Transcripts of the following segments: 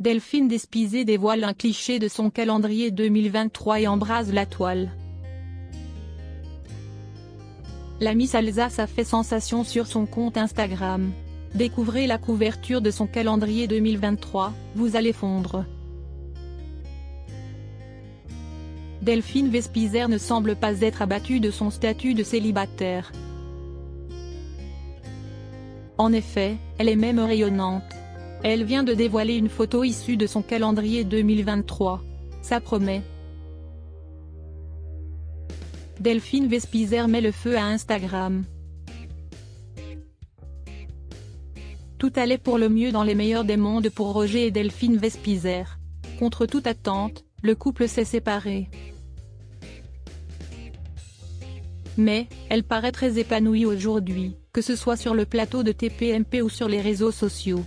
Delphine Vespizer dévoile un cliché de son calendrier 2023 et embrase la toile. La Miss Alsace a fait sensation sur son compte Instagram. Découvrez la couverture de son calendrier 2023, vous allez fondre. Delphine Vespizer ne semble pas être abattue de son statut de célibataire. En effet, elle est même rayonnante. Elle vient de dévoiler une photo issue de son calendrier 2023. Ça promet. Delphine Vespizer met le feu à Instagram. Tout allait pour le mieux dans les meilleurs des mondes pour Roger et Delphine Vespizer. Contre toute attente, le couple s'est séparé. Mais, elle paraît très épanouie aujourd'hui, que ce soit sur le plateau de TPMP ou sur les réseaux sociaux.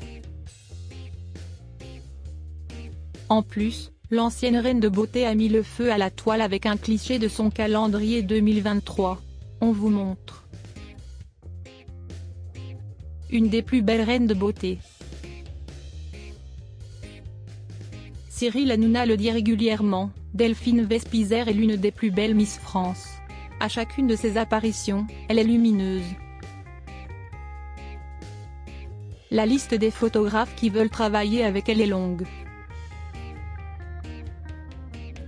En plus, l'ancienne reine de beauté a mis le feu à la toile avec un cliché de son calendrier 2023. On vous montre. Une des plus belles reines de beauté. Cyril Hanouna le dit régulièrement, Delphine Vespizer est l'une des plus belles Miss France. À chacune de ses apparitions, elle est lumineuse. La liste des photographes qui veulent travailler avec elle est longue.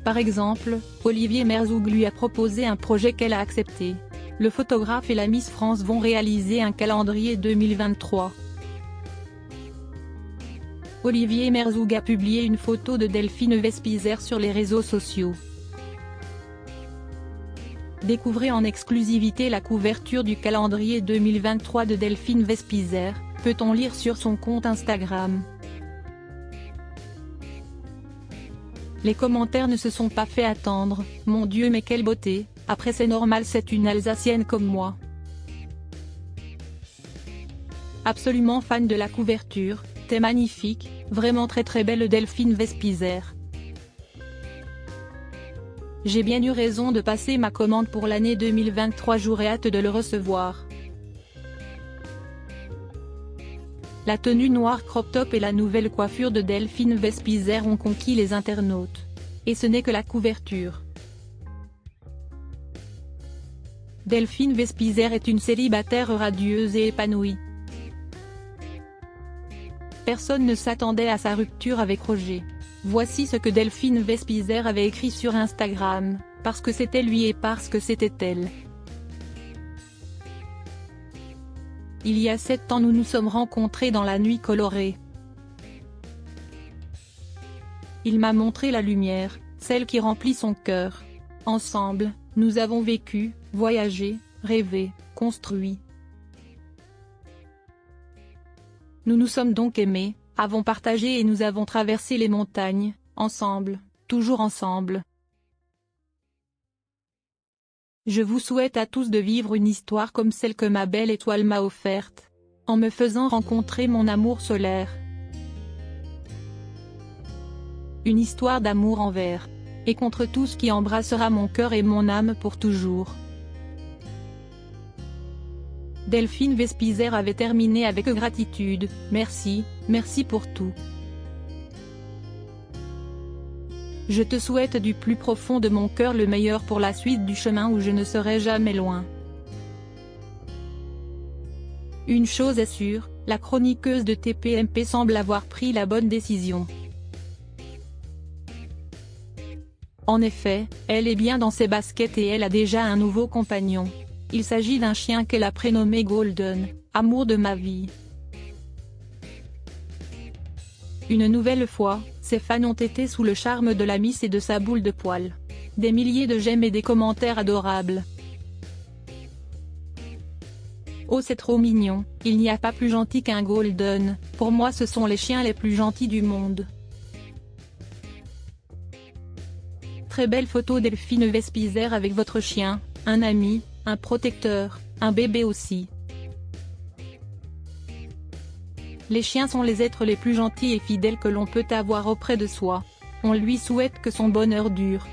Par exemple, Olivier Merzoug lui a proposé un projet qu'elle a accepté. Le photographe et la Miss France vont réaliser un calendrier 2023. Olivier Merzoug a publié une photo de Delphine Vespizer sur les réseaux sociaux. Découvrez en exclusivité la couverture du calendrier 2023 de Delphine Vespizer, peut-on lire sur son compte Instagram. Les commentaires ne se sont pas fait attendre, mon Dieu mais quelle beauté, après c'est normal c'est une Alsacienne comme moi. Absolument fan de la couverture, t'es magnifique, vraiment très belle Delphine Vespizer. J'ai bien eu raison de passer ma commande pour l'année 2023, j'aurais hâte de le recevoir. La tenue noire crop top et la nouvelle coiffure de Delphine Vespizer ont conquis les internautes. Et ce n'est que la couverture. Delphine Vespizer est une célibataire radieuse et épanouie. Personne ne s'attendait à sa rupture avec Roger. Voici ce que Delphine Vespizer avait écrit sur Instagram, parce que c'était lui et parce que c'était elle. Il y a 7 ans nous nous sommes rencontrés dans la nuit colorée. Il m'a montré la lumière, celle qui remplit son cœur. Ensemble, nous avons vécu, voyagé, rêvé, construit. Nous nous sommes donc aimés, avons partagé et nous avons traversé les montagnes, ensemble, toujours ensemble. Je vous souhaite à tous de vivre une histoire comme celle que ma belle étoile m'a offerte, en me faisant rencontrer mon amour solaire. Une histoire d'amour envers et contre tout ce qui embrassera mon cœur et mon âme pour toujours. Delphine Vespizer avait terminé avec gratitude, merci, merci pour tout. Je te souhaite du plus profond de mon cœur le meilleur pour la suite du chemin où je ne serai jamais loin. Une chose est sûre, la chroniqueuse de TPMP semble avoir pris la bonne décision. En effet, elle est bien dans ses baskets et elle a déjà un nouveau compagnon. Il s'agit d'un chien qu'elle a prénommé Golden, amour de ma vie. Une nouvelle fois, ses fans ont été sous le charme de la Miss et de sa boule de poil. Des milliers de j'aime et des commentaires adorables. Oh c'est trop mignon, il n'y a pas plus gentil qu'un Golden, pour moi ce sont les chiens les plus gentils du monde. Très belle photo Delphine Vespizer avec votre chien, un ami, un protecteur, un bébé aussi. Les chiens sont les êtres les plus gentils et fidèles que l'on peut avoir auprès de soi. On lui souhaite que son bonheur dure.